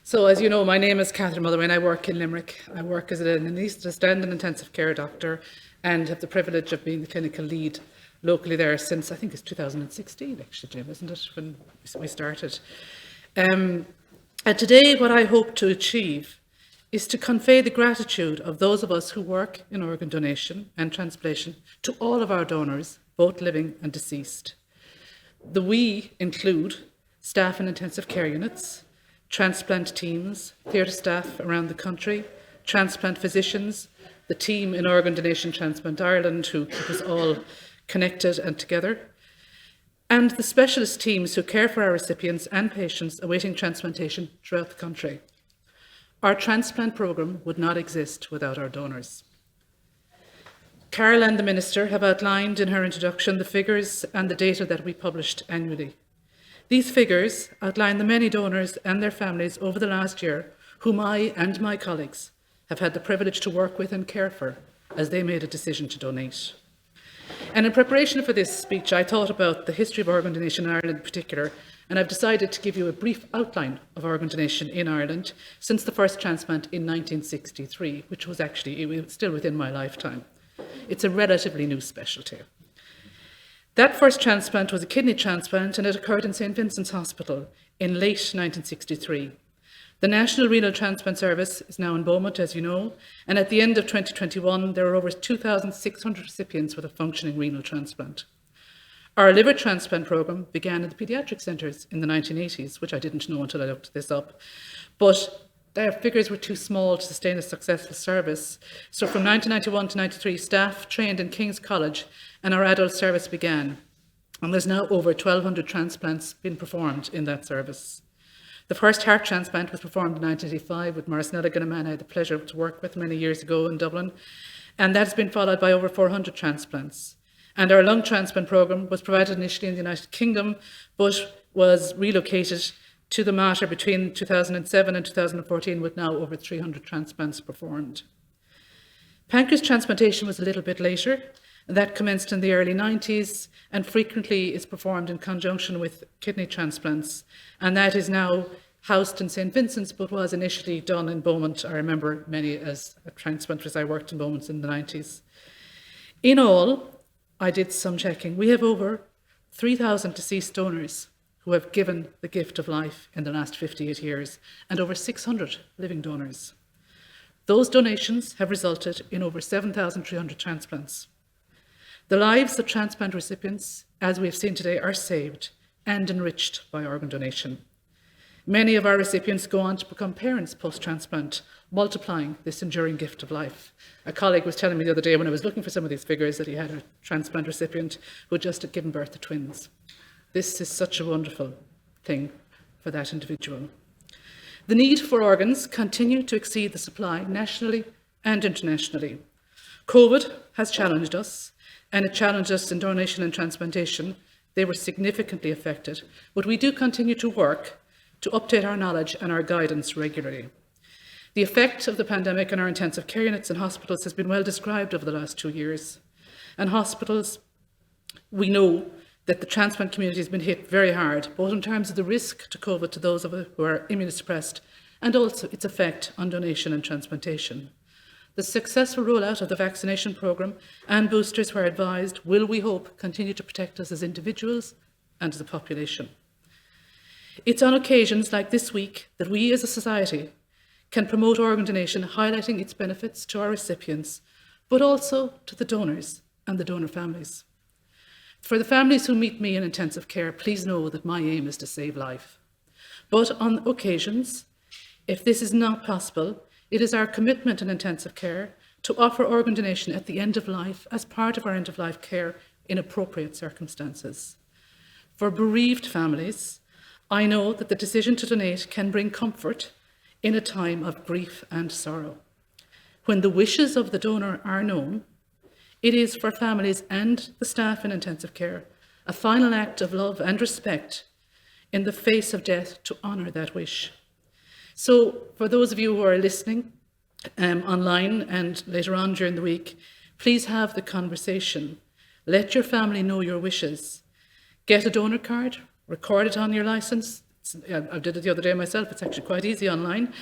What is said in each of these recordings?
So, as you know, my name is Catherine Motherway and I work in Limerick. I work as an anaesthetist and an intensive care doctor and have the privilege of being the clinical lead locally there since, I think it's 2016 actually, Jim, isn't it, when we started. And today what I hope to achieve is to convey the gratitude of those of us who work in organ donation and transplantation to all of our donors, both living and deceased. The we include staff in intensive care units, transplant teams, theatre staff around the country, transplant physicians, the team in Organ Donation Transplant Ireland who keep us all connected and together, and the specialist teams who care for our recipients and patients awaiting transplantation throughout the country. Our transplant programme would not exist without our donors. Carol and the Minister have outlined in her introduction the figures and the data that we published annually. These figures outline the many donors and their families over the last year whom I and my colleagues have had the privilege to work with and care for as they made a decision to donate. And in preparation for this speech, I thought about the history of organ donation in Ireland in particular, and I've decided to give you a brief outline of organ donation in Ireland since the first transplant in 1963, which was actually still within my lifetime. It's a relatively new specialty. That first transplant was a kidney transplant and it occurred in St. Vincent's Hospital in late 1963. The National Renal Transplant Service is now in Beaumont, as you know, and at the end of 2021, there were over 2,600 recipients with a functioning renal transplant. Our liver transplant programme began at the paediatric centres in the 1980s, which I didn't know until I looked this up, but their figures were too small to sustain a successful service. So from 1991 to 93, staff trained in King's College and our adult service began. And there's now over 1,200 transplants been performed in that service. The first heart transplant was performed in 1985 with Maurice Nelligan, a man I had the pleasure to work with many years ago in Dublin. And that's been followed by over 400 transplants. And our lung transplant programme was provided initially in the United Kingdom, but was relocated to the Mater between 2007 and 2014 with now over 300 transplants performed. Pancreas transplantation was a little bit later. That commenced in the early 90s and frequently is performed in conjunction with kidney transplants. And that is now housed in St. Vincent's, but was initially done in Beaumont. I remember many as transplanters. I worked in Beaumont in the 90s. In all, I did some checking. We have over 3,000 deceased donors who have given the gift of life in the last 58 years, and over 600 living donors. Those donations have resulted in over 7,300 transplants. The lives of transplant recipients, as we have seen today, are saved and enriched by organ donation. Many of our recipients go on to become parents post-transplant, multiplying this enduring gift of life. A colleague was telling me the other day when I was looking for some of these figures that he had a transplant recipient who had just given birth to twins. This is such a wonderful thing for that individual. The need for organs continue to exceed the supply nationally and internationally. COVID has challenged us, and it challenged us in donation and transplantation. They were significantly affected, but we do continue to work to update our knowledge and our guidance regularly. The effect of the pandemic on our intensive care units and hospitals has been well described over the last 2 years. And hospitals, we know that the transplant community has been hit very hard, both in terms of the risk to COVID to those of us who are immunosuppressed, and also its effect on donation and transplantation. The successful rollout of the vaccination programme and boosters where advised will, we hope, continue to protect us as individuals and as a population. It's on occasions like this week that we as a society can promote organ donation, highlighting its benefits to our recipients, but also to the donors and the donor families. For the families who meet me in intensive care, please know that my aim is to save life. But on occasions, if this is not possible, it is our commitment in intensive care to offer organ donation at the end of life as part of our end-of-life care in appropriate circumstances. For bereaved families, I know that the decision to donate can bring comfort in a time of grief and sorrow. When the wishes of the donor are known, it is for families and the staff in intensive care a final act of love and respect in the face of death to honour that wish. So for those of you who are listening online and later on during the week, please have the conversation. Let your family know your wishes. Get a donor card, record it on your licence. I did it the other day myself. It's actually quite easy online.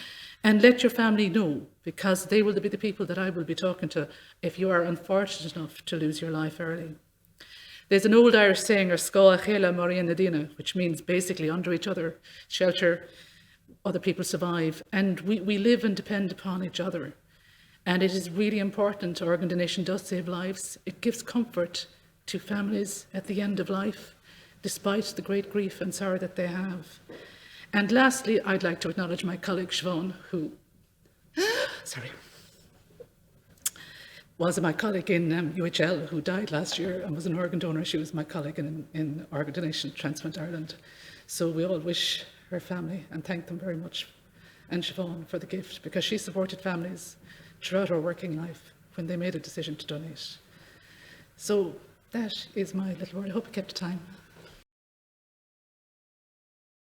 And let your family know, because they will be the people that I will be talking to if you are unfortunate enough to lose your life early. There's an old Irish saying, "Scoa chela Maria Nadina," which means basically under each other, shelter, other people survive. And we live and depend upon each other. And it is really important. Organ donation does save lives. It gives comfort to families at the end of life, despite the great grief and sorrow that they have. And lastly, I'd like to acknowledge my colleague Siobhan, who was my colleague in UHL, who died last year and was an organ donor. She was my colleague in Organ Donation Transplant Ireland. So we all wish her family and thank them very much, and Siobhan for the gift, because she supported families throughout her working life when they made a decision to donate. So that is my little word. I hope I kept the time.